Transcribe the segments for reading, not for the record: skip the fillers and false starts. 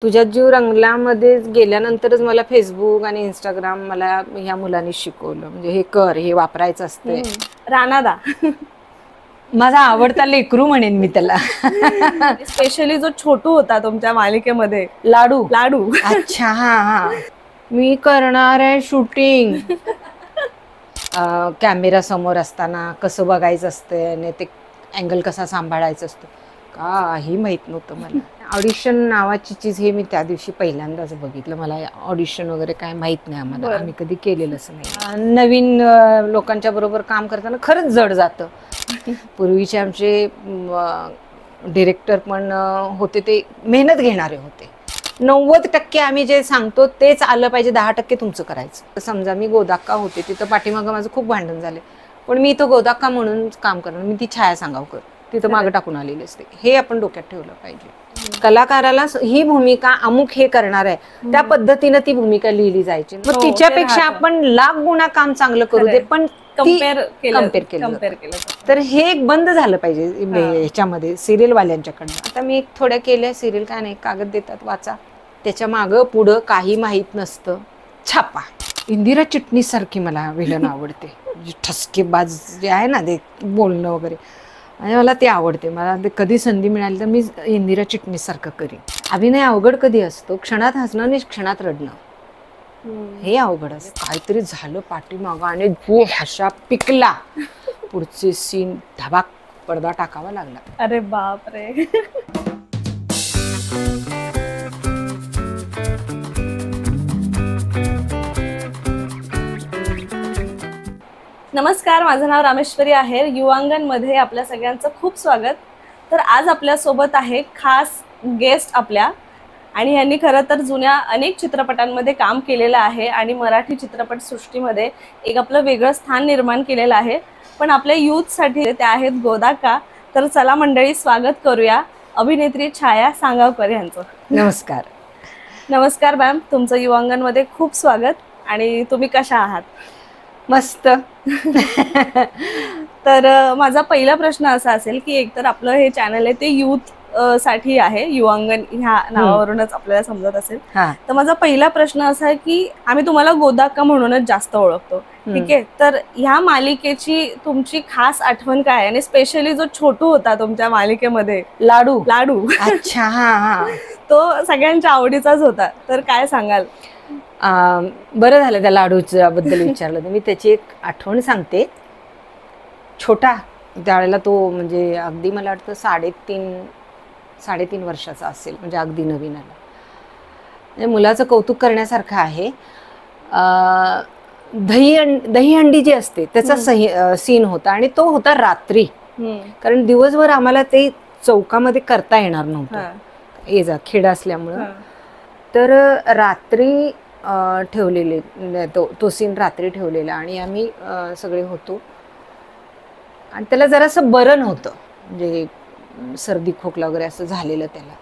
तुझ्या जीव रंगलामध्ये गेल्यानंतरच मला फेसबुक आणि इंस्टाग्राम मला ह्या मुलांनी शिकवलं. म्हणजे हे कर, हे वापरायचं असते. राणादा माझा आवडता लेकरू म्हणेन मी त्याला. स्पेशली जो छोटू होता तुमच्या मालिकेमध्ये, लाडू. लाडू. अच्छा, हा हा. मी करणार आहे शूटिंग. कॅमेरा समोर असताना कसं बघायचं असतं आणि ते अँगल कसा सांभाळायचा असतो काही माहित नव्हतं मला. ऑडिशन नावाची चीज हे मी त्या दिवशी पहिल्यांदाच बघितलं. मला ऑडिशन वगैरे काय माहित नाही आम्हाला, आम्ही कधी केलेलंच नाही. नवीन लोकांच्या बरोबर काम करताना खरंच जड जातं. पूर्वीचे आमचे डिरेक्टर पण होते ते मेहनत घेणारे होते. 90% आम्ही जे सांगतो तेच आलं पाहिजे, 10% तुमचं करायचं. समजा मी गोदाक्का होते तिथं, पाठीमागं माझं खूप भांडण झाले, पण मी इथं गोदाक्का म्हणून काम करणार, मी ती छाया सांगावकर तिथं मागं टाकून आलेली असते. हे आपण डोक्यात ठेवलं पाहिजे. कलाकाराला ही भूमिका अमुक हे करणार आहे, त्या पद्धतीनं ती भूमिका लिहिली जायची. मग तिच्यापेक्षा आपण लाख गुणा काम चांगलं करू दे, पण कम्पेअर केलं. तर हे एक बंद झालं पाहिजे ह्याच्यामध्ये, सिरियलवाल्यांच्याकडनं. आता मी एक थोड्या केल्या सिरियल, काय नाही, कागद देतात वाचा, त्याच्या मागं पुढं काही माहीत नसतं, छापा. इंदिरा चिटणीस सारखी मला विलन आवडते, ठसकेबाज जे आहे ना ते बोलणं वगैरे, आणि मला ते आवडते. मला ते कधी संधी मिळाली तर मी इंदिरा चिटणीस सारखं करीन. अभिनय अवघड कधी असतो, क्षणात हसणं आणि क्षणात रडणं, हे अवघड असतं. काहीतरी झालं पाठीमागं आणि जो हशा पिकला, पुढचे सीन धबाक पडदा टाकावा लागला. अरे बाप रे. नमस्कार, माझं नाव रामेश्वरी आहेर. युवांगणमध्ये आपल्या सगळ्यांचं खूप स्वागत. तर आज आपल्यासोबत आहे खास गेस्ट आपल्या, आणि यांनी खरं तर जुन्या अनेक चित्रपटांमध्ये काम केलेलं आहे आणि मराठी चित्रपटसृष्टीमध्ये एक आपलं वेगळं स्थान निर्माण केलेलं आहे. पण आपल्या यूथसाठी त्या आहेत गोदाक्का. तर चला मंडळी, स्वागत करूया अभिनेत्री छाया सांगावकर यांचं. नमस्कार. नमस्कार मॅम, तुमचं युवांगणमध्ये खूप स्वागत. आणि तुम्ही कशा आहात? मस्त. तर माझा पहिला प्रश्न असा असेल की एकतर आपलं हे चॅनल आहे ते यूथ साठी आहे, युवांगण ह्या नावावरूनच आपल्याला समजत असेल. तर माझा पहिला प्रश्न असा आहे की आम्ही तुम्हाला गोदाक्का म्हणूनच जास्त ओळखतो, ठीक आहे. तर ह्या मालिकेची तुमची खास आठवण काय आहे? आणि स्पेशली जो छोटू होता तुमच्या मालिकेमध्ये, लाडू. लाडू. अच्छा, हा हा. तो सगळ्यांच्या आवडीचाच होता, तर काय सांगाल? बरं झालं त्या लाडूच्या बद्दल विचारलं तर. मी त्याची एक आठवण सांगते. छोटा त्यावेळेला तो म्हणजे अगदी मला वाटतं साडेतीन वर्षाचा असेल, म्हणजे अगदी नवीन आला. म्हणजे मुलाचं कौतुक करण्यासारखं आहे. दहीहंडी जी असते त्याचा सीन होता, आणि तो होता रात्री, कारण दिवसभर आम्हाला ते चौकामध्ये करता येणार नव्हतं, ये जा खेडा असल्यामुळं. तर रात्री ठेवलेले, तो सीन रात्री ठेवलेला, आणि आम्ही सगळे होतो. आणि त्याला जरासं बरं नव्हतं, म्हणजे सर्दी खोकला वगैरे असं झालेलं त्याला,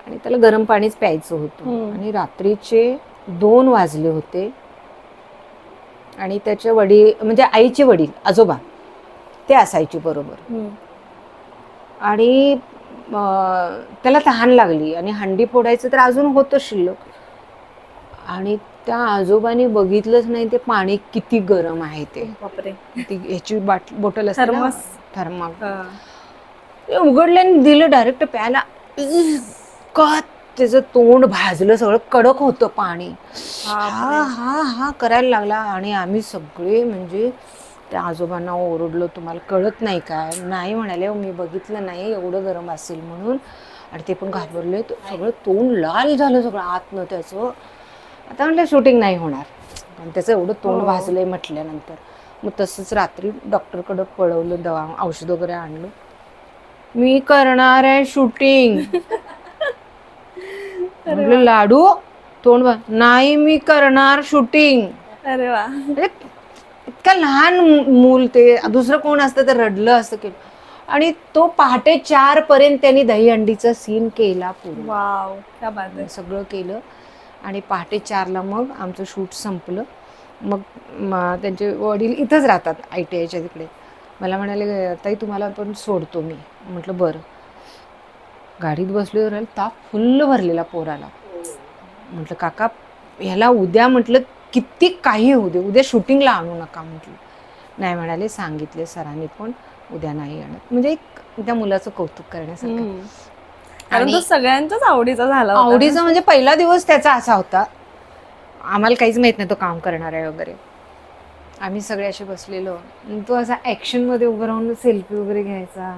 आणि त्याला गरम पाणीच प्यायचं होतं. आणि रात्रीचे 2 वाजले होते, आणि त्याचे वडील म्हणजे आईचे वडील, आजोबा, ते असायचे बरोबर. आणि त्याला तहान लागली, आणि हंडी फोडायचं तर अजून होतं शिल्लक, आणि त्या आजोबांनी बघितलंच नाही ते पाणी किती गरम आहे ते. ती ह्याची बॉटल असते ना, थर्मास, उघडल्याने दिलं डायरेक्ट प्यायला. का त्याचं तोंड भाजलं, सगळं कडक होतं पाणी. हा हा हा करायला लागला, आणि आम्ही सगळे म्हणजे त्या आजोबांना ओरडलो, तुम्हाला कळत नाही काय? नाही म्हणाले, मी बघितलं नाही एवढं गरम असेल म्हणून. आणि ते पण घाबरले, सगळं तोंड लाल झालं सगळं आतनं त्याचं. आता म्हटलं शूटिंग नाही होणार, पण त्याचं एवढं तोंड भाजलंय म्हटल्यानंतर. मग तसंच रात्री डॉक्टरकडं पळवलं, दवा औषध वगैरे आणलं. मी करणार आहे शूटिंग. म्हटलं लाडू, तोंड नाही, मी करणार शूटिंग. अरे वा. म्हणजे इतका लहान मूल, ते दुसरं कोण असतं तर रडलं असतं केलं. आणि तो पहाटे 4 पर्यंत त्यांनी दहीहंडीचा सीन केला पूर्ण. वाव, क्या बात आहे. सगळं केलं, आणि पहाटे 4ला मग आमचं शूट संपलं. मग त्यांचे वडील इथंच राहतात, ITIच्या तिकडे. मला म्हणाले, ताई तुम्हाला पण सोडतो मी. म्हटलं बरं. गाडीत बसलो राहील, ताप फुल्ल भरलेला पोराला. म्हटलं काका ह्याला उद्या म्हटलं किती काही होऊ दे, उद्या शूटिंगला आणू नका म्हटलं. नाही म्हणाले, सांगितले सरांनी पण उद्या नाही आणत. म्हणजे एक त्या मुलाचं कौतुक करण्यासारखं. कारण तो सगळ्यांच्याच आवडीचा झाला, आवडीचा म्हणजे पहिला दिवस त्याचा असा होता, आम्हाला काहीच माहित नाही तो काम करणार आहे वगैरे. आम्ही सगळे असे बसलेलो, तो असा ऍक्शन मध्ये उभं राहून सेल्फी वगैरे घ्यायचा,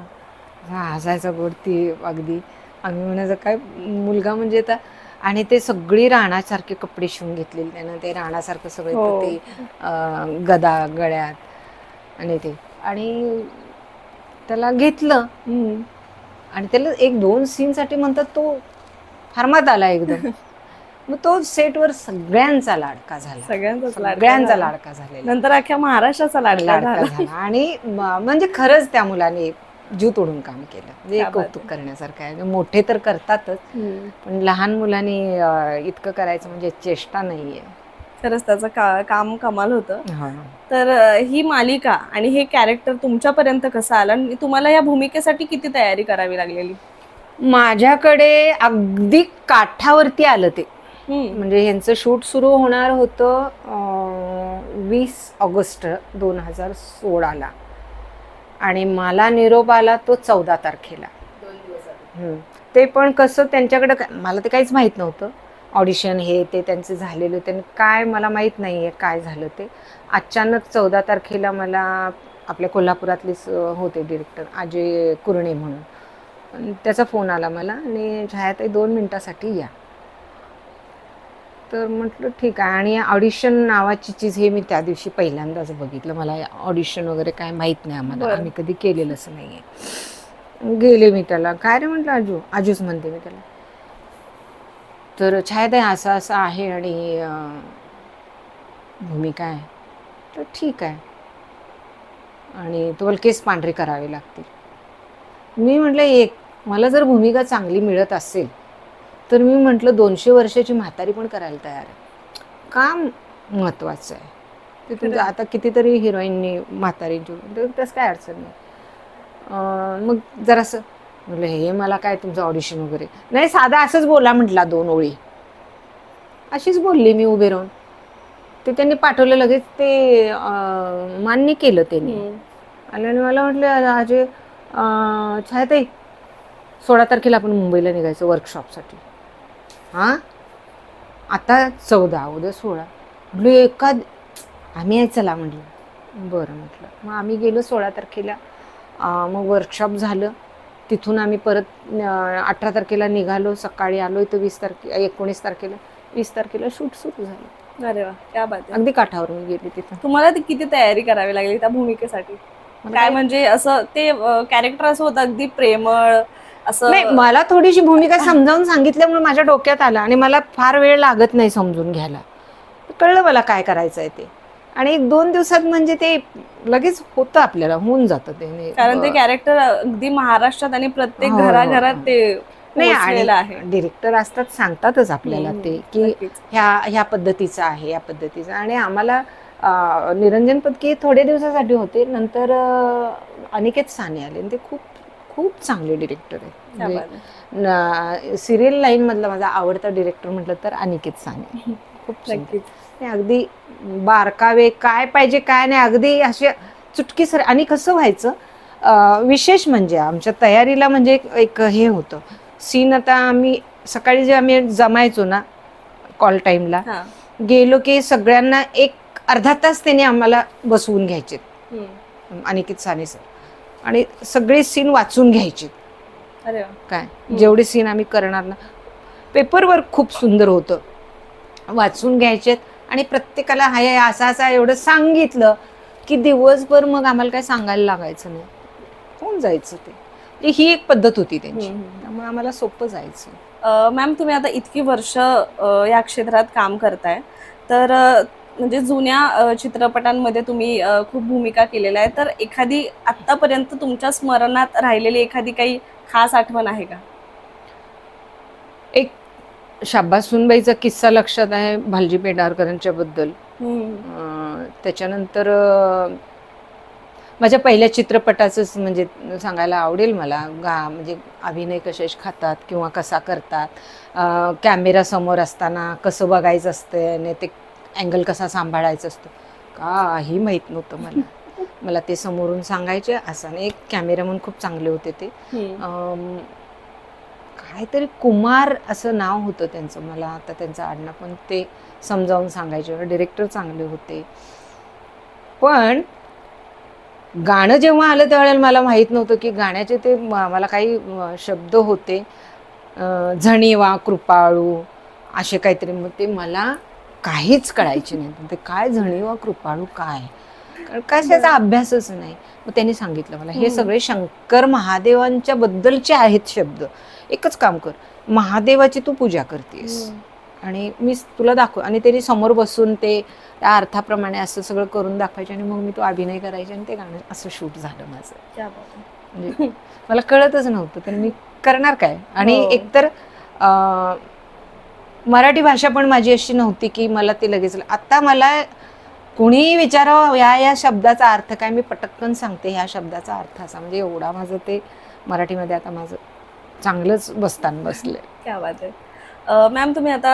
हसायचा गोडती अगदी. आम्ही म्हणायचं काय मुलगा म्हणजे आता. आणि ते सगळी राणासारखे कपडे शिवून घेतलेले त्यानं, ते राणासारखं सगळं, ते गदा गळ्यात आणि ते. आणि त्याला घेतलं आणि त्याला 1-2 सीनसाठी म्हणतात तो फर्मात आला एकदम. मग तो सेटवर सगळ्यांचा लाडका झाला, सगळ्यांचा लाडका झालेला, नंतर अख्ख्या महाराष्ट्राचा लाडका झाला. आणि म्हणजे खरंच त्या मुलाने जीव तोडून काम केलं. म्हणजे कौतुक करण्यासारखं आहे. मोठे तर करतातच, पण लहान मुलांनी इतकं करायचं म्हणजे चेष्टा नाहीये. खरंच त्याचं काम कमाल होतं. तर ही मालिका आणि हे कॅरेक्टर तुमच्यापर्यंत कसं आलं आणि तुम्हाला या भूमिकेसाठी किती तयारी करावी लागलेली? माझ्याकडे अगदी काठावरती आलं ते. म्हणजे ह्यांचं शूट सुरू होणार होतं 20 ऑगस्ट 2016ला आणि मला निरोप आला तो 14 तारखेला. 2 दिवस. ते पण कसं त्यांच्याकडे, मला ते काहीच माहित नव्हतं. ऑडिशन हे ते त्यांचे झालेले होते, काय मला माहित नाहीये काय झालं ते. अचानक 14 तारखेला मला आपल्या कोल्हापुरातलेच होते डिरेक्टर अजय कुरणे म्हणून, त्याचा फोन आला मला आणि छायाताई 2 मिनिटासाठी या. तर म्हटलं ठीक आहे. आणि ऑडिशन नावाची चीज हे मी त्या दिवशी पहिल्यांदाच बघितलं. मला ऑडिशन वगैरे काय माहित नाही, आम्हाला आम्ही कधी केलेलंच नाहीये. गेले मी त्याला, काय रे म्हटलं, आजूच म्हणते मी त्याला. तर छायाताई असं असं आहे आणि भूमिका आहे. तर ठीक आहे, आणि तुम्हाला केस पांढरे करावे लागतील. मी म्हटलं मला जर भूमिका चांगली मिळत असेल तर मी म्हटलं 200 वर्षाची म्हातारी पण करायला तयार आहे. काम महत्वाचं आहे ते तुमचं. आता कितीतरी हिरोईननी म्हातारींची, त्याच काय अडचण नाही. मग जरासं म्हटलं हे मला काय तुमचं ऑडिशन वगैरे नाही, साधा असंच बोला म्हटला 2 ओळी. अशीच बोलली मी उभे राहून. ते त्यांनी पाठवलं लगेच, ते मान्य केलं त्यांनी. आणि मला म्हटलं अजय छायाताई 16 तारखेला आपण मुंबईला निघायचं वर्कशॉपसाठी. हां आता 14, उद्या 16. म्हटलं आम्ही आहे, चला म्हटलं. बरं म्हटलं. मग आम्ही गेलो 16 तारखेला. मग वर्कशॉप झालं. तिथून आम्ही परत 18 तारखेला निघालो, सकाळी आलो इथं 19 तारखेला. 20 तारखेला शूट सुरू झालं. अरे वा, क्या बात आहे. अगदी काठावर मी गेली तिथं. तुम्हाला किती तयारी करावी लागली त्या भूमिकेसाठी? काय म्हणजे असं ते कॅरेक्टर असं होतं अगदी प्रेमळ असं? नाही, मला थोडीशी भूमिका समजावून सांगितल्यामुळे माझ्या डोक्यात आलं आणि मला फार वेळ लागत नाही समजून घ्यायला. कळलं मला काय करायचं आहे ते. आणि 1-2 दिवसात म्हणजे ते लगेच होतं, आपल्याला होऊन जातं ते. कारण ते कॅरेक्टर अगदी महाराष्ट्रात आणि प्रत्येक घराघरात ते नाही. आणि डिरेक्टर असतात, सांगतातच आपल्याला ते की ह्या पद्धतीचं आहे, या पद्धतीचं. आणि आम्हाला निरंजन पत्की थोडे दिवसासाठी होते, नंतर अनिकेत साने आले. ते खूप खूप चांगले डिरेक्टर आहेत. सिरियल लाईन मधला माझा आवडता डिरेक्टर म्हटलं तर अनिकेत साने. खूप अगदी बारकावे, काय पाहिजे काय नाही, अगदी असे चुटकीसर. आणि कसं व्हायचं विशेष म्हणजे आमच्या तयारीला म्हणजे एक हे होतं सीन. आता आम्ही सकाळी जे आम्ही जमायचो ना कॉल टाईमला, गेलो की सगळ्यांना 1 अर्धा तास त्यांनी आम्हाला बसवून घ्यायचे अनिकेत साने सर, आणि सगळे सीन वाचून घ्यायचे. अरे काय जेवढे सीन आम्ही करणार ना, पेपरवर खूप सुंदर होतं, वाचून घ्यायचे. आणि प्रत्येकाला हाय असा असा एवढं सांगितलं की दिवसभर मग आम्हाला काय सांगायला लागायचं नाही, होऊन जायचं ते. ही एक पद्धत होती त्यांची, त्यामुळे आम्हाला सोपं जायचं. मॅम, तुम्ही आता इतकी वर्ष या क्षेत्रात काम करताय, तर म्हणजे जुन्या चित्रपटांमध्ये तुम्ही खूप भूमिका केलेल्या आहे, तर एखादी आतापर्यंत तुमच्या स्मरणात राहिलेली एखादी काही खास आठवण आहे का? एक शाब्बास सुनबाईचा किस्सा लक्षात आहे, भालजी पेंढारकरांच्या बद्दल. त्याच्यानंतर माझ्या पहिल्या चित्रपटाचंच म्हणजे सांगायला आवडेल मला. म्हणजे अभिनय कसे खातात किंवा कसा करतात, कॅमेरा समोर असताना कसं बघायचं असतं आणि ते अँगल कसा सांभाळायचा असतो काही माहीत नव्हतं मला. मला ते समोरून सांगायचे असं. आणि एक कॅमेरामन खूप चांगले होते ते, काहीतरी कुमार असं नाव होतं त्यांचं, मला आता त्यांचं आडनाव पण ते समजावून सांगायचे. डिरेक्टर चांगले होते. पण गाणं जेव्हा आलं त्यावेळेला मला माहीत नव्हतं की गाण्याचे ते मला काही शब्द होते, झणीवा कृपाळू असे काहीतरी. मग ते मला काहीच कळायचे नाही. ते काय झणीवा कृपाळू काय, कारण कशाचा अभ्यासच नाही. मग त्यांनी सांगितलं मला हे सगळे शंकर महादेवांच्या बद्दलचे आहेत शब्द. एकच काम कर, महादेवाची तू पूजा करतेस आणि मी तुला दाखव. आणि त्यांनी समोर बसून ते त्या अर्थाप्रमाणे असं सगळं करून दाखवायचे आणि मग मी तो अभिनय करायचे आणि ते गाणं असं शूट झालं माझं. म्हणजे मला कळतच नव्हतं तर मी करणार काय. आणि एकतर मराठी भाषा पण माझी अशी नव्हती की मला ते लगेच. आता मला कुणीही विचारावं या शब्दाचा अर्थ काय, मी पटकन सांगते ह्या शब्दाचा अर्थ असा. म्हणजे एवढा माझं ते मराठीमध्ये आता माझं चांगलंच बसतान बसले. क्या बात आहे. मॅम तुम्ही आता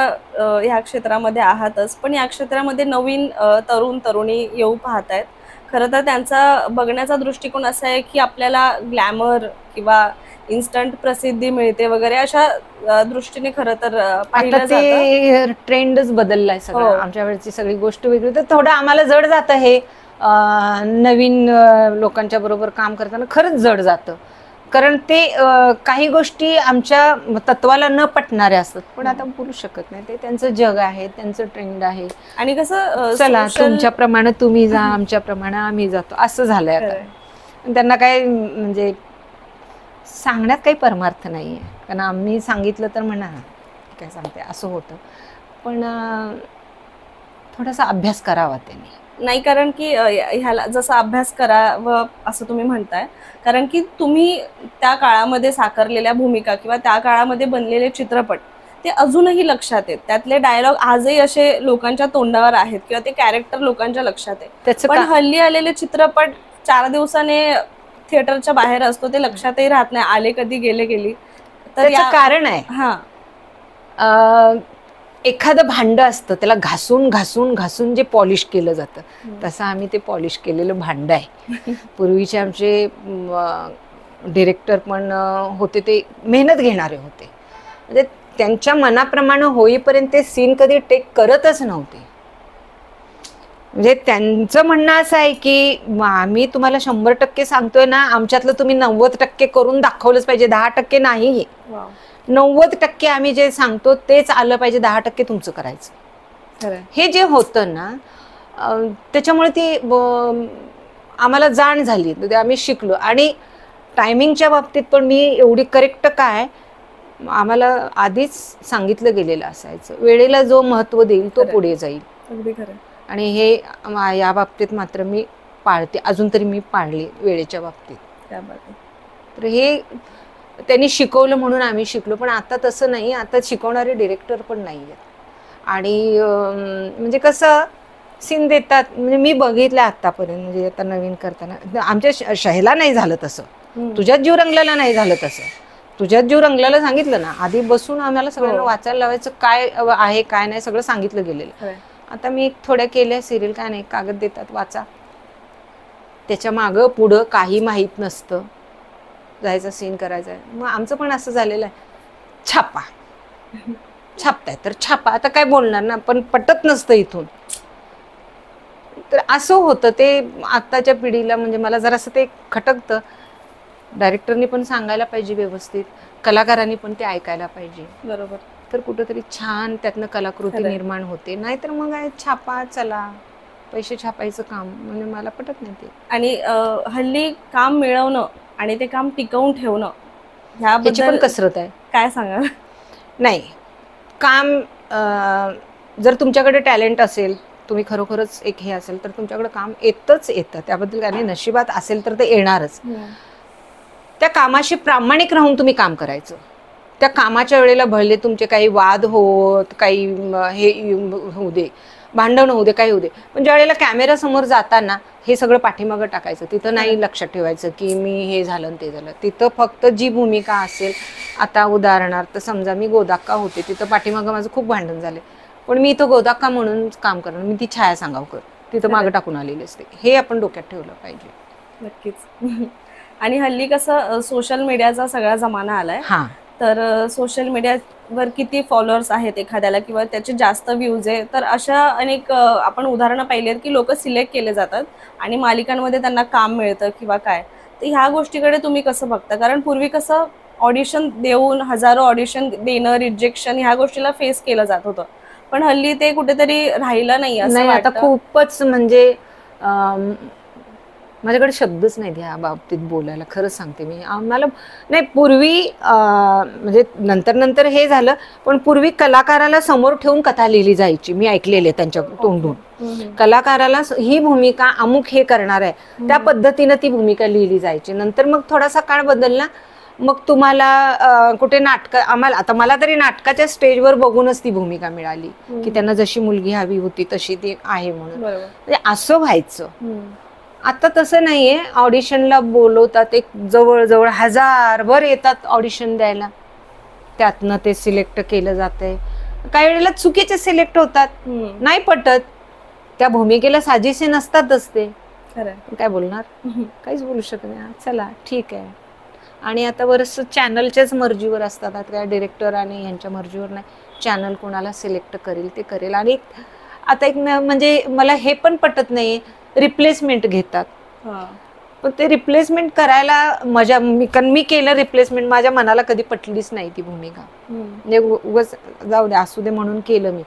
ह्या क्षेत्रामध्ये आहातच, पण या क्षेत्रामध्ये नवीन तरुण तरुणी येऊ पाहतायत. खरं तर त्यांचा बघण्याचा दृष्टिकोन असा आहे की आपल्याला ग्लॅमर किंवा इन्स्टंट प्रसिद्धी मिळते वगैरे अशा दृष्टीने खरं तर पाहिलं जातं. ट्रेंडच बदललाय सगळं. आमच्या वेळेची सगळी गोष्ट वेगळी. तर थोडं आम्हाला जड जातं हे नवीन लोकांच्या बरोबर काम करताना. खरंच जड जातं, कारण ते काही गोष्टी आमच्या तत्वाला न पटणाऱ्या असतात. पण आता बोलू शकत नाही, ते त्यांचं जग आहे, त्यांचं ट्रेंड आहे. आणि कसं चला तुमच्याप्रमाणे तुम्ही जा, आमच्याप्रमाणे आम्ही जातो असं झालंय आता. त्यांना काय म्हणजे सांगण्यात काही परमार्थ नाहीये, कारण आम्ही सांगितलं तर म्हणा काय सांगते असं होतं. पण थोडासा अभ्यास करावा त्यांनी. नाही, कारण की ह्याला जसा अभ्यास करावं असं तुम्ही म्हणताय, कारण की तुम्ही त्या काळामध्ये साकारलेल्या भूमिका किंवा त्या काळामध्ये बनलेले चित्रपट ते अजूनही लक्षात आहेत. त्यातले डायलॉग आजही असे लोकांच्या तोंडावर आहेत किंवा ते कॅरेक्टर लोकांच्या लक्षात आहे. पण हल्ली आलेले चित्रपट 4 दिवसाने थिएटरच्या बाहेर असतो, ते लक्षातही राहत नाही, आले कधी गेले गेली. तर याचं कारण आहे एखादं भांड असतं त्याला घासून घासून घासून जे पॉलिश केलं जातं, तसं आम्ही ते पॉलिश केलेलं भांड आहे. पूर्वीचे आमचे डिरेक्टर पण होते, ते मेहनत घेणारे होते. म्हणजे त्यांच्या मनाप्रमाणे होईपर्यंत ते सीन कधी टेक करतच नव्हते. म्हणजे त्यांचं म्हणणं असं आहे की आम्ही तुम्हाला 100% सांगतोय ना, आमच्यातलं तुम्ही 90% करून दाखवलंच पाहिजे, 10% नाही. 90% आम्ही जे सांगतो तेच आलं पाहिजे, 10% तुमचं करायचं. हे जे होतं ना, त्याच्यामुळे ती आम्हाला जाण झाली, आम्ही शिकलो. आणि टायमिंगच्या बाबतीत पण मी एवढी करेक्ट काय, आम्हाला आधीच सांगितलं गेलेलं असायचं, वेळेला जो महत्त्व देईल तो पुढे जाईल. अगदी खरं. आणि हे या बाबतीत मात्र मी पाळते, अजून तरी मी पाळली वेळेच्या बाबतीत. तर हे त्यांनी शिकवलं म्हणून आम्ही शिकलो. पण आता तसं नाही, आता शिकवणारे डिरेक्टर पण नाही आहेत. आणि म्हणजे कसं सीन देतात, म्हणजे मी बघितलं आतापर्यंत, म्हणजे आता नवीन करताना आमच्या शहला नाही झालं तसं, तुझ्यात जीव रंगलेला नाही झालं तसं. तुझ्यात जीव रंगलेला सांगितलं ना, आधी बसून आम्हाला सगळ्यांना वाचायला लावायचं, काय आहे काय नाही सगळं सांगितलं गेलेलं. आता मी थोड्या केल्या सिरियल, काय नाही, कागद देतात वाचा, त्याच्या मागं पुढं काही माहीत नसतं, जायचं सीन करायचा आहे. मग आमचं पण असं झालेलं आहे, छापा छापताय तर छापा, आता काय बोलणार ना, पण पटत नसतं इथून. तर असं होतं ते आत्ताच्या पिढीला. म्हणजे मला जरासं ते खटकतं. डायरेक्टरनी पण सांगायला पाहिजे व्यवस्थित, कलाकारांनी पण ते ऐकायला पाहिजे. बरोबर. तर कुठंतरी छान त्यातनं कलाकृती निर्माण होते. नाहीतर मग छापा, चला पैसे छापायचं काम, म्हणजे मला पटत नाही ते. आणि हल्ली काम मिळवणं आणि ते काम टिकवून ठेवणं ह्याची पण कसरत आहे. काय सांगा? नाही, काम जर तुमच्याकडे टॅलेंट असेल, तुम्ही खरोखरच एक हे असेल, तर तुमच्याकडे काम येतं, त्याबद्दल काही नशिबात असेल तर ते येणारच. त्या कामाशी प्रामाणिक राहून तुम्ही काम करायचं. त्या कामाच्या वेळेला भले तुमचे काही वाद होत, काही हे होऊ दे, भांडण होऊ दे, काही होऊ दे, पण ज्या वेळेला कॅमेरा समोर जाताना हे सगळं पाठीमागं टाकायचं. तिथं नाही लक्षात ठेवायचं की मी हे झालं आणि ते झालं. तिथं फक्त जी भूमिका असेल, आता उदाहरणार्थ समजा मी गोदाक्का होते, तिथं पाठीमागं माझं खूप भांडण झाले, पण मी इथं गोदाक्का म्हणून काम करणार, मी ती छाया सांगावकर तिथं मागं टाकून आलेली असते. हे आपण डोक्यात ठेवलं पाहिजे. नक्कीच. आणि हल्ली कसं सोशल मीडियाचा सगळा जमाना आलाय. हां, तर सोशल मीडियावर किती फॉलोअर्स आहेत एखाद्याला किंवा त्याचे जास्त व्ह्यूज आहे, तर अशा अनेक आपण उदाहरणं पाहिली आहेत की लोक सिलेक्ट केले जातात आणि मालिकांमध्ये त्यांना काम मिळतं किंवा काय. तर ह्या गोष्टीकडे तुम्ही कसं बघता? कारण पूर्वी कसं ऑडिशन देऊन हजारो ऑडिशन देणं, रिजेक्शन ह्या गोष्टीला फेस केलं जात होतं, पण हल्ली ते कुठेतरी राहिलं नाही असं आता वाटतं. खूपच म्हणजे माझ्याकडे शब्दच नाही या बाबतीत बोलायला, खरंच सांगते मी. आम्हाला नाही पूर्वी म्हणजे नंतर हे झालं, पण पूर्वी कलाकाराला समोर ठेवून कथा लिहिली जायची. मी ऐकलेले त्यांच्या तोंडून, कलाकाराला ही भूमिका अमुक हे करणार आहे, त्या पद्धतीनं ती भूमिका लिहिली जायची. नंतर मग थोडासा काळ बदलला, मग तुम्हाला कुठे नाटक, आम्हाला आता मला तरी नाटकाच्या स्टेजवर बघूनच ती भूमिका मिळाली की त्यांना जशी मुलगी हवी होती तशी ती आहे म्हणून. म्हणजे असं व्हायचं. आता तसं नाहीये. ऑडिशनला बोलवतात, एक जवळजवळ 1000 येतात ऑडिशन द्यायला, त्यातनं ते सिलेक्ट केलं जातंय. काही वेळेला चुकीचे सिलेक्ट होतात, नाही पटत, त्या भूमिकेला साजेसे नसतातच ते. काय बोलणार, काहीच बोलू शकत नाही. चला ठीक आहे. आणि आता बरंचसं चॅनलच्याच मर्जीवर असतात, आता काय डिरेक्टर आणि ह्यांच्या मर्जीवर नाही. चॅनल कोणाला सिलेक्ट करेल ते करेल. आणि आता एक म्हणजे मला हे पण पटत नाही, रिप्लेसमेंट घेतात. पण ते रिप्लेसमेंट करायला मजा, मी केलं रिप्लेसमेंट, माझ्या मनाला कधी पटलीच नाही ती भूमिका. म्हणजे उगाच जाऊ दे असू दे म्हणून केलं मी,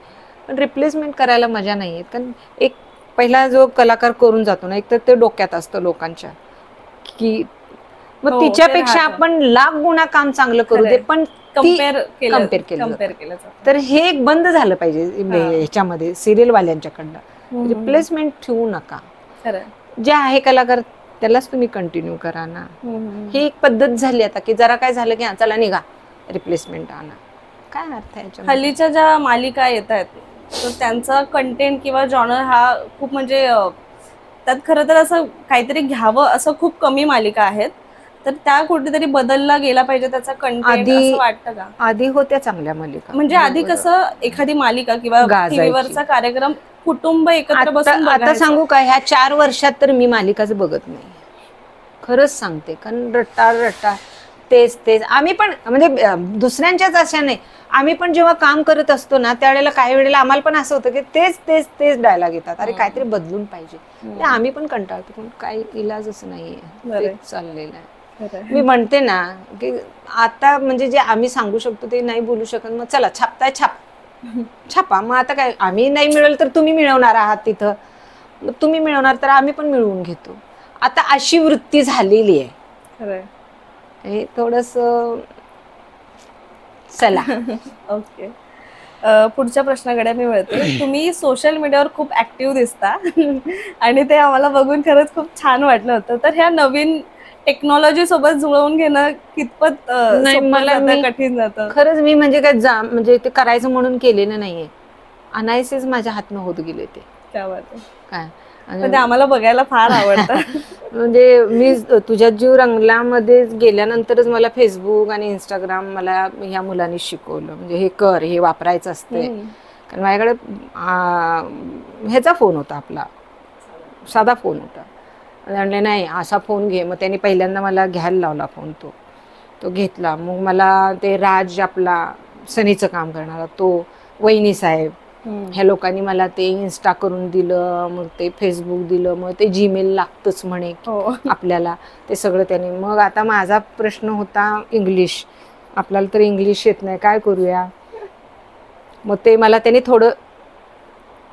पण रिप्लेसमेंट करायला मजा नाही येत. कारण एक पहिला जो कलाकार करून जातो ना, एक तर ते डोक्यात असतं लोकांच्या की मग तिच्यापेक्षा आपण लाख गुणा काम चांगलं करू दे, पण कम्पेअर केलं. तर हे एक बंद झालं पाहिजे ह्याच्यामध्ये सिरियल वाल्यांच्याकडनं. रिप्लेसमेंट ठेवू नका. जे आहे कलाकार त्यालाच तुम्ही कंटिन्यू करा ना. ही एक पद्धत झाली आता की जरा काय झालं की चला निघा, रिप्लेसमेंट आणा. काय अर्थ आहे? हल्लीच्या ज्या मालिका येत आहेत तर त्यांचा कंटेंट किंवा जॉनर हा खूप म्हणजे त्यात खरं तर असं काहीतरी घ्यावं असं खूप कमी मालिका आहेत. तर त्या कुठेतरी बदलला गेला पाहिजे त्याचा कंटेंट, असं वाटतं का? आधी होत्या चांगल्या मालिका. म्हणजे आधी कसं एखादी मालिका किंवा टीव्हीवरचा कार्यक्रम कुटुंब एकत्र बसून. आता सांगू का, ह्या 4 वर्षात तर मी मालिकाच बघत नाही, खरंच सांगते. कारण रट्टा तेच आम्ही पण म्हणजे दुसऱ्यांच्याच अशा नाही, आम्ही पण जेव्हा काम करत असतो ना त्यावेळेला काही वेळेला आम्हाला पण असं होतं की तेच डायलॉग येतात. अरे काहीतरी बदलून पाहिजे. आम्ही पण कंटाळतो, पण काही इलाजच नाहीये, चाललेलं आहे. मी म्हणते ना की आता म्हणजे जे आम्ही सांगू शकतो ते नाही बोलू शकत. मग चला छापताय छापा. मग आता काय, आम्ही नाही मिळेल तर तुम्ही मिळवणार आहात तिथं, तुम्ही मिळवणार तर आम्ही पण मिळवून घेतो. आता अशी वृत्ती झालेली आहे. हे थोडस चला. ओके. पुढच्या प्रश्नाकडे मी वळते. तुम्ही सोशल मीडियावर खूप ऍक्टिव्ह दिसता आणि ते आम्हाला बघून खरंच खूप छान वाटलं होतं. तर ह्या नवीन टेक्नॉलॉजी सोबत जुळवून घेणं कितपत कठीण जातं? खरंच मी म्हणजे काय म्हणजे ते करायचं म्हणून केलेलं नाहीये, अनायसेच माझ्या हातनं होत गेले ते. काय आम्हाला बघायला फार आवडतं. म्हणजे मी तुझ्या जीव रंगलामध्ये गेल्यानंतरच मला फेसबुक आणि इंस्टाग्राम मला ह्या मुलांनी शिकवलं. म्हणजे हे वापरायचं असते. कारण माझ्याकडे ह्याचा फोन होता, आपला साधा फोन होता. म्हणले नाही असा फोन घे. मग त्यांनी पहिल्यांदा मला घ्यायला लावला फोन. तो घेतला. मग मला ते राज आपला सनीचं काम करणारा तो, वहिनी साहेब, ह्या लोकांनी मला ते इन्स्टा करून दिलं, मग ते फेसबुक दिलं, मग ते जीमेल लागतंच म्हणे आपल्याला, ते सगळं त्यांनी. मग आता माझा प्रश्न होता इंग्लिश, आपल्याला तर इंग्लिश येत नाही, काय करूया. मग ते मला त्यांनी थोडं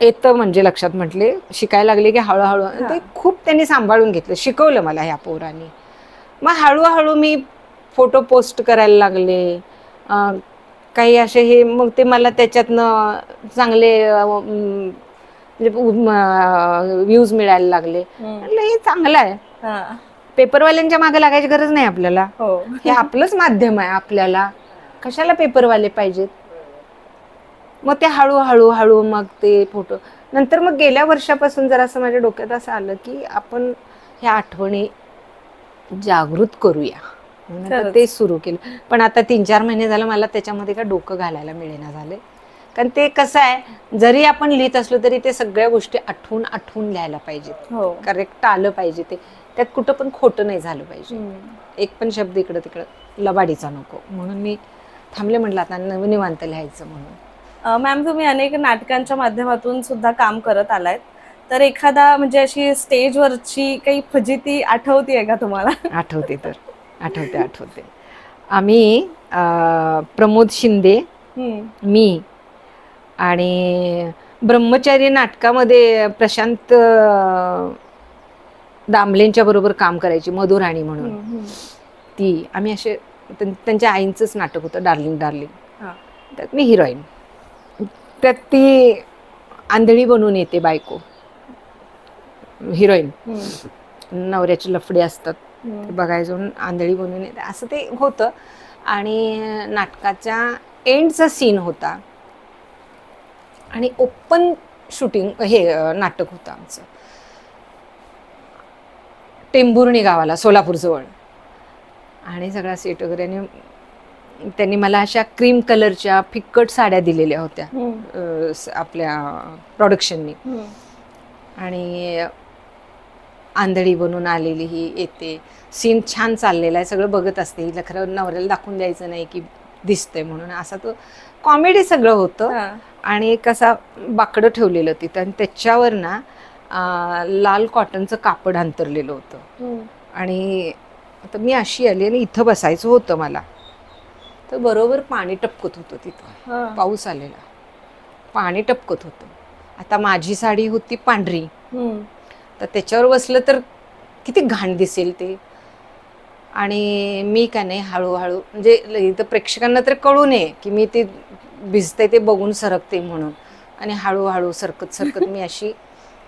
येतं म्हणजे लक्षात म्हटले, शिकायला लागले की हळूहळू. ते खूप त्यांनी सांभाळून घेतलं, शिकवलं मला ह्या पोरांनी. मग हळूहळू मी फोटो पोस्ट करायला लागले, काही असे हे. मग ते मला त्याच्यातनं चांगले म्हणजे व्ह्यूज मिळायला लागले. म्हटलं हे चांगलं आहे, पेपरवाल्यांच्या मागे लागायची गरज नाही आपल्याला, हे आपलंच माध्यम आहे, आपल्याला कशाला पेपरवाले पाहिजेत. मग ते हळूहळू मग ते फोटो नंतर मग गेल्या वर्षापासून जरा असं माझ्या डोक्यात असं आलं की आपण ह्या आठवणी जागृत करूया म्हणून ते सुरू केलं. पण आता 3-4 महिने झालं मला त्याच्यामध्ये काय डोकं घालायला मिळेना झाले. कारण ते कसं आहे, जरी आपण लिहित असलो तरी ते सगळ्या गोष्टी आठवून लिहायला पाहिजेत. करेक्ट आलं पाहिजे, ते त्यात कुठं पण खोटं नाही झालं पाहिजे. एक पण शब्द इकडं तिकडं लबाडीचा नको. म्हणून मी थांबले, म्हटलं आता निवांत लिहायचं म्हणून. मॅम, तुम्ही अनेक नाटकांच्या माध्यमातून सुद्धा काम करत आलायत, तर एखादा म्हणजे अशी स्टेजवरची काही फजिती आठवतीये का तुम्हाला? आठवते तर आठवते. आम्ही प्रमोद शिंदे, मी आणि ब्रह्मचारी नाटकामध्ये प्रशांत दामलेंच्या बरोबर काम करायची, मधुराणी म्हणून. ती आम्ही असे, त्यांच्या आईंचंच नाटक होतं, डार्लिंग डार्लिंग. त्यात मी हिरोईन. त्यात ती आंधळी बनून येते बायको, हिरोईन. नवऱ्याचे लफडे असतात बघायचं, आंधळी बनून येते, असं ते होतं. आणि नाटकाच्या एंडचा सीन होता आणि ओपन शूटिंग हे नाटक होतं आमचं टेंभुर्णी गावाला, सोलापूर जवळ. आणि सगळा सेट वगैरे, आणि त्यांनी मला अशा क्रीम कलरच्या फिक्कट साड्या दिलेल्या होत्या आपल्या प्रोडक्शननी. आणि आंधळी बनून आलेली ही येते, सीन छान चाललेला आहे, सगळं बघत असते. हिला खरं नवऱ्याला दाखवून द्यायचं नाही की दिसतंय म्हणून, असा तो कॉमेडी सगळं होतं. आणि एक असा बाकडं ठेवलेलं तिथं, आणि त्याच्यावर ना लाल कॉटनचं कापड अंतरलेलं होतं. आणि आता मी अशी आली आणि इथं बसायचं होतं मला, तर बरोबर पाणी टपकत होतं तिथं. पाऊस आलेला, पाणी टपकत होतं. आता माझी साडी होती पांढरी, तर त्याच्यावर बसलं तर किती घाण दिसेल ते. आणि मी का नाही हळूहळू, म्हणजे इथं प्रेक्षकांना तर कळू नये की मी ते भिजते ते बघून सरकते म्हणून. आणि हळूहळू सरकत मी अशी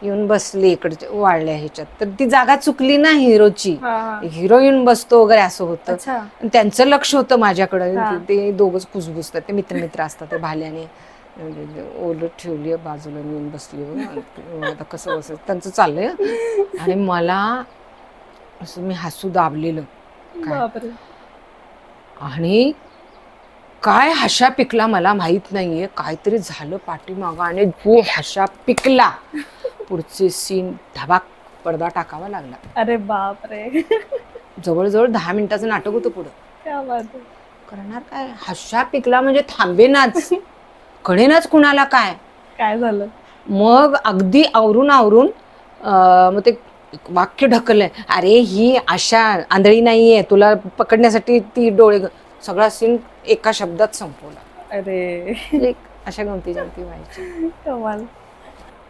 येऊन बसली इकडच्या वाळल्या ह्याच्यात. तर ती जागा चुकली ना हिरोची, हिरो येऊन बसतो वगैरे असं होतं. त्यांचं लक्ष होतं माझ्याकडे. ते दोघंच कुजबुजतात, ते मित्र असतात. ते भाल्याने ओलट ठेवली बाजूला, येऊन बसली, आता कसं बस त्यांचं चाललंय. आणि मला असं मी हसू दाबलेलं काय, आणि काय हशा पिकला मला माहित नाहीये, काहीतरी झालं पाठीमागं आणि जो हशा पिकला, पुढचे सीन धबाक पडदा टाकावा लागला. अरे बापरे. जवळजवळ 10 मिनिटाचं नाटक होतं पुढं. करणार काय, हशा पिकला म्हणजे थांबेनाच, कळेनाच कुणाला काय झालं. मग अगदी आवरून मग ते वाक्य ढकललंय, अरे ही आशा आंधळी नाहीये, तुला पकडण्यासाठी ती डोळे, सगळा सीन एका शब्दात संपवला. अरे, अशा गमती व्हायची. कमाल.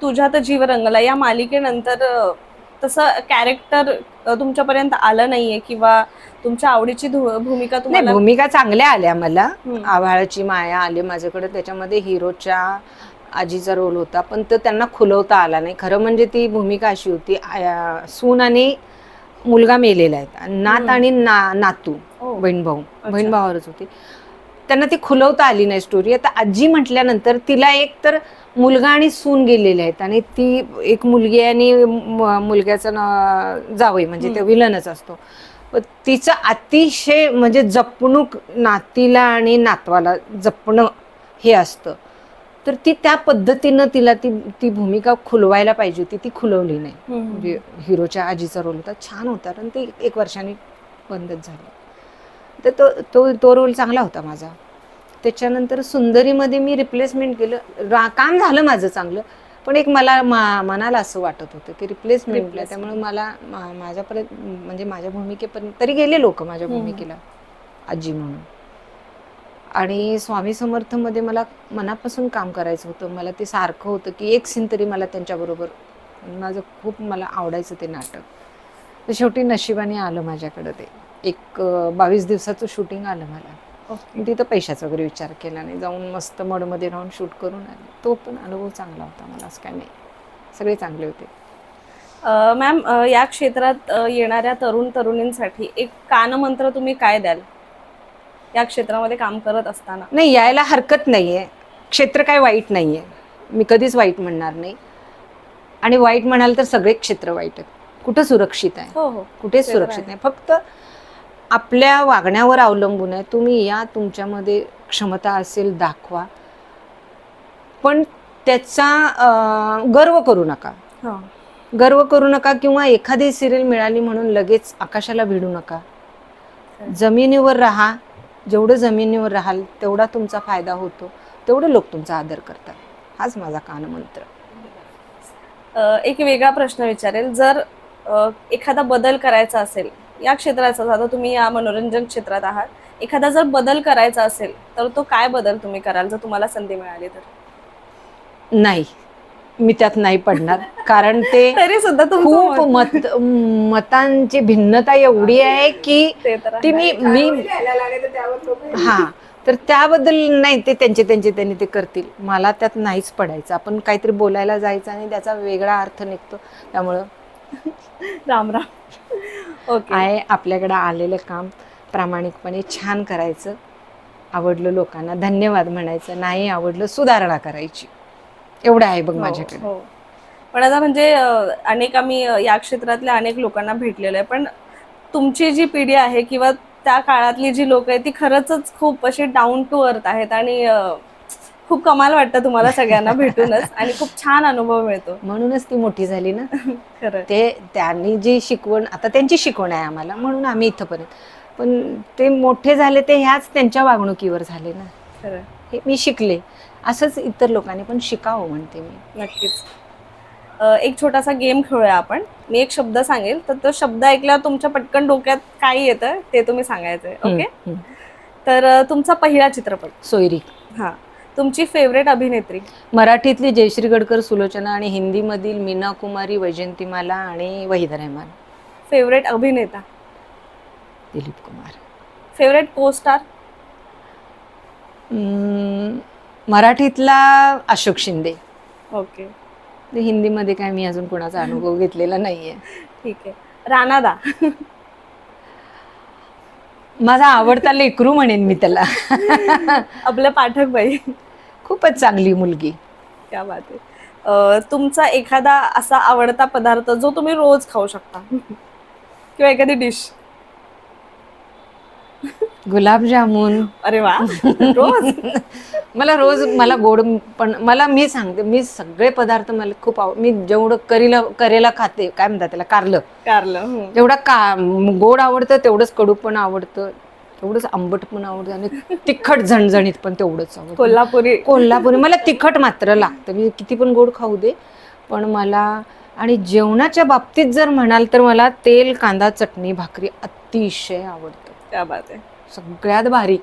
तुझ्यात जीव रंगला या मालिकेनंतर तसं कॅरेक्टर तुमच्यापर्यंत आलं नाहीये, किंवा तुमच्या आवडीची भूमिका तुम्हाला? भूमिका चांगल्या आल्या मला. आभाळाची माया आली माझ्याकडे, त्याच्यामध्ये हिरोच्या आजीचा रोल होता, पण तो त्यांना खुलवता आला नाही. खरं म्हणजे ती भूमिका अशी होती, सून आणि मुलगा मेलेला आहेत, नात आणि नातू, बहीण भावावरच होती. त्यांना ती खुलवता आली नाही स्टोरी. आता आजी म्हटल्यानंतर तिला एक तर मुलगा आणि सून गेलेले आहेत, आणि ती एक मुलगी आणि मुलग्याचं जावई, म्हणजे ते विलनच असतो. तिचं अतिशय म्हणजे जपणूक, नातीला आणि नातवाला जपणं हे असतं. तर ती त्या पद्धतीनं तिला ती भूमिका खुलवायला पाहिजे होती, ती खुलवली नाही. म्हणजे हिरोच्या आजीचा रोल होता, छान होता, पण ते 1 वर्षाने बंदच झालं. तर तो रोल चांगला होता माझा. त्याच्यानंतर सुंदरीमध्ये मी रिप्लेसमेंट केलं, काम झालं माझं चांगलं, पण एक मला मनाला असं वाटत होतं की रिप्लेसमेंटला, त्यामुळे मला माझ्यापर्यंत, म्हणजे माझ्या भूमिकेपर्यंत तरी गेले लोक माझ्या भूमिकेला आजी म्हणून. आणि स्वामी समर्थमध्ये मला मनापासून काम करायचं होतं. मला ते सारखं होतं की एक सीन तरी मला त्यांच्याबरोबर, माझं खूप मला आवडायचं ते नाटक. तर शेवटी नशिबाने आलं माझ्याकडं ते. एक 22 दिवसाचं शूटिंग आलं मला. तिथं पैशाचा वगैरे विचार केला नाही, जाऊन मस्त मडमध्ये राहून शूट करून आले. तो पण अनुभव चांगला होता मला, असं काय नाही, सगळे चांगले होते. मॅम, या क्षेत्रात येणाऱ्या तरुणींसाठी एक कानमंत्र तुम्ही काय द्याल या क्षेत्रामध्ये काम करत असताना? नाही, यायला हरकत नाहीये, क्षेत्र काय वाईट नाहीये, मी कधीच वाईट म्हणणार नाही. आणि वाईट म्हणाल तर सगळे क्षेत्र वाईट आहेत. कुठं सुरक्षित आहे? हो हो, कुठेच सुरक्षित नाही. फक्त आपल्या वागण्यावर अवलंबून आहे. तुम्ही या, तुमच्यामध्ये क्षमता असेल दाखवा, पण त्याचा गर्व करू नका. गर्व करू नका किंवा एखादी सिरियल मिळाली म्हणून लगेच आकाशाला भिडू नका. जमिनीवर राहा. जेवढं जमिनीवर राहाल तेवढा तुमचा फायदा होतो, तेवढं लोक तुमचा आदर करतात. हाच माझा कानमंत्र. एक वेगळा प्रश्न विचारेल, जर एखादा बदल करायचा असेल या क्षेत्राचा, आता तुम्ही या मनोरंजन क्षेत्रात आहात, एखादा जर बदल करायचा असेल तर तो काय बदल तुम्ही कराल जर तुम्हाला संधी मिळाली तर? नाही, मी त्यात नाही पडणार. कारण ते तरी सुद्धा खूप मतांची भिन्नता एवढी आहे की ती मी हा, तर त्याबद्दल नाही, ते त्यांनी ते करतील. मला त्यात नाहीच पडायचं. आपण काहीतरी बोलायला जायचं आणि त्याचा वेगळा अर्थ निघतो. त्यामुळं राम राम. ओके, आहे आपल्याकडे आलेलं काम प्रामाणिकपणे छान करायचं. आवडलं लोकांना धन्यवाद म्हणायचं, नाही आवडलं सुधारणा करायची. एवढं आहे बघ माझ्याकडे. पण आता म्हणजे अनेक आम्ही या क्षेत्रातल्या अनेक लोकांना भेटलेलं आहे, पण तुमची जी पिढी आहे किंवा त्या काळातली जी लोक आहेत ती खरंच खूप अशी डाऊन टू अर्थ आहेत आणि खूप कमाल वाटतं तुम्हाला सगळ्यांना भेटूनच आणि खूप छान अनुभव मिळतो. म्हणूनच ती मोठी झाली ना. खरं, ते त्यांनी जी शिकवण, आता त्यांची शिकवण आहे आम्हाला, म्हणून आम्ही इथंपर्यंत. पण ते मोठे झाले ते ह्याच त्यांच्या वागणुकीवर झाले ना. खरं, हे मी शिकले, असंच इतर लोकांनी पण शिकावं म्हणते मी. नक्कीच. एक छोटासा गेम खेळूया आपण. मी एक शब्द सांगेल, तर तो शब्द ऐकल्यावर तुमच्या पटकन डोक्यात काय येतं ते तुम्ही सांगायचंय. ओके, तर तुमचा पहिला चित्रपट? सोयरी. हा. तुमची फेवरेट अभिनेत्री? मराठीतली जयश्री गडकर, सुलोचना, आणि हिंदी मधील मीना कुमारी, वैजंतीमाला आणि वहीदा रहमान. फेवरेट अभिनेता? दिलीप कुमार. फेवरेट को स्टार? मराठीतला अशोक शिंदे. ओके. हिंदीमध्ये काय मी अजून कोणाचा अनुभव घेतलेला नाहीये. ठीक आहे. राणादा? माझा आवडता लेकरू म्हणेन मी त्याला. आपल्या पाठक बाई. खूपच चांगली मुलगी. क्या बात आहे. तुमचा एखादा असा आवडता पदार्थ जो तुम्ही रोज खाऊ शकता किंवा एखादी डिश? गुलाबजामुन. अरे वा, रोज? मला गोड, पण मी सांगते, मी सगळे पदार्थ मला खूप मी जेवढं करेला खाते, काय म्हणतात त्याला, कारलं. जेवढं गोड आवडतं तेवढंच कडू पण आवडतं, तेवढंच आंबट पण आवडतं, आणि तिखट झणझणीत पण तेवढंच आवडतं. कोल्हापुरी मला तिखट मात्र लागतं. मी किती पण गोड खाऊ दे, पण मला. आणि जेवणाच्या बाबतीत जर म्हणाल तर मला तेल, कांदा, चटणी, भाकरी अतिशय आवडतं. क्या बात आहे. सगळ्यात भारी,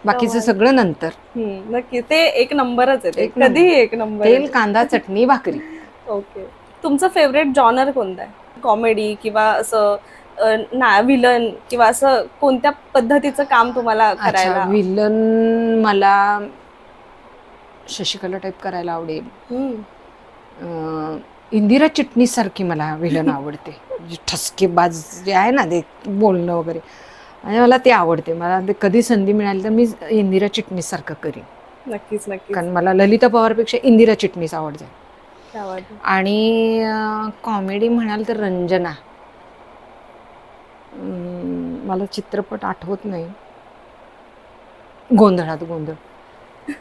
बाकीचं सगळं नंतर. नक्की, ते एक नंबरच आहे. कधीही एक नंबर. तेल, कांदा, चटणी, भाकरी. ओके. तुमचं फेवरेट जॉनर कोणतं आहे? कॉमेडी किंवा असं विलन, किंवा असं कोणत्या पद्धतीचं काम तुम्हाला करायला? विलन मला शशिकला टाईप करायला आवडेल. इंदिरा चिटणीस सारखी मला विलन आवडते. ठसकेबाज जे आहे ना, ते बोलणं वगैरे, आणि मला ते आवडते. मला ते कधी संधी मिळाली तर मी इंदिरा चिटणीस सारखं करीन. नक्कीच नक्कीच. कारण मला ललिता पवारपेक्षा इंदिरा चिटणीस आवडते. आणि कॉमेडी म्हणाल तर रंजना. मला चित्रपट आठवत नाही. गोंधळात गोंधळ.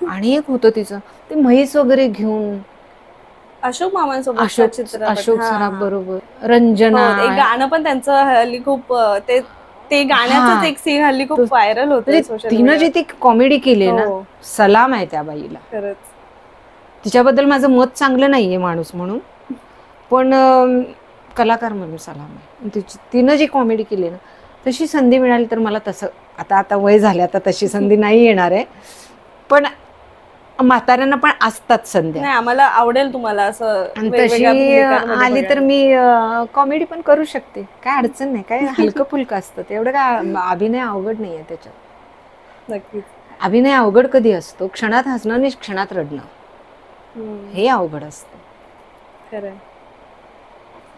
आणि एक होतं तिचं, ते म्हैस वगैरे घेऊन, अशोक मामांसोबत. अशोक सराफ बरोबर. रंजना. एक गाणं पण त्यांचं हल्ली खूप, ते गाण्याचं एक सीन हल्ली खूप व्हायरल होतं. तिनं जे ती कॉमेडी केली ना, सलाम आहे त्या बाईला. खरंच. तिच्याबद्दल माझं मत चांगलं नाहीये माणूस म्हणून, पण कलाकार म्हणून सलाम आहे. तिनं जी कॉमेडी केली ना, तशी संधी मिळाली तर मला तसं, आता वय झाले, आता तशी संधी नाही येणार आहे, पण म्हाताऱ्यांना पण असतात संधी. आम्हाला आवडेल तुम्हाला असं तशी आली तर मी कॉमेडी पण करू शकते. काय अडचण नाही, काय हलकं फुलकं असतं ते. एवढं काय अभिनय अवघड नाहीये त्याच्यात. नक्कीच. अभिनय अवघड कधी असतो? क्षणात हसणं आणि क्षणात रडणं, हे अवघड असतं. खरं.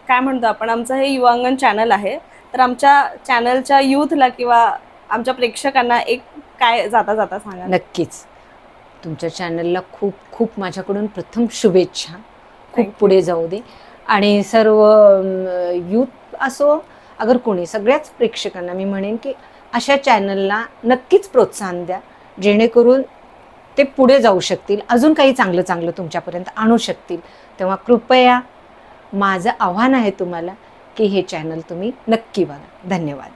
काय म्हणतो आपण, आमचं हे युवांगण चॅनल आहे, तर आमच्या चॅनलच्या युथला किंवा आमच्या प्रेक्षकांना एक काय जाता जाता सांगा? नक्कीच, तुमच्या चॅनलला खूप खूप माझ्याकडून प्रथम शुभेच्छा. खूप पुढे जाऊ दे आणि सर्व यूथ असो अगर कोणी सगळ्याच प्रेक्षकांना मी म्हणेन की अशा चॅनलला नक्कीच प्रोत्साहन द्या, जेणेकरून ते पुढे जाऊ शकतील, अजून काही चांगलं चांगलं तुमच्यापर्यंत आणू शकतील. तेव्हा कृपया माझं आव्हान आहे तुम्हाला की हे चॅनल तुम्ही नक्की बघा. धन्यवाद.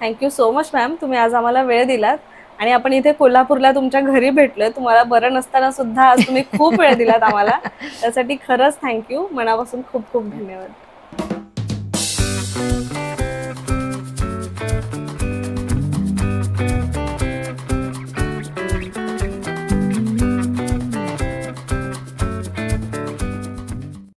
थँक्यू सो मच मॅम, तुम्ही आज आम्हाला वेळ दिलात आणि आपण इथे कोल्हापूरला तुमच्या घरी भेटलोय. तुम्हाला बरं नसताना सुद्धा आज तुम्ही खूप वेळ दिलात आम्हाला, त्यासाठी खरंच थँक्यू, मनापासून खूप खूप धन्यवाद.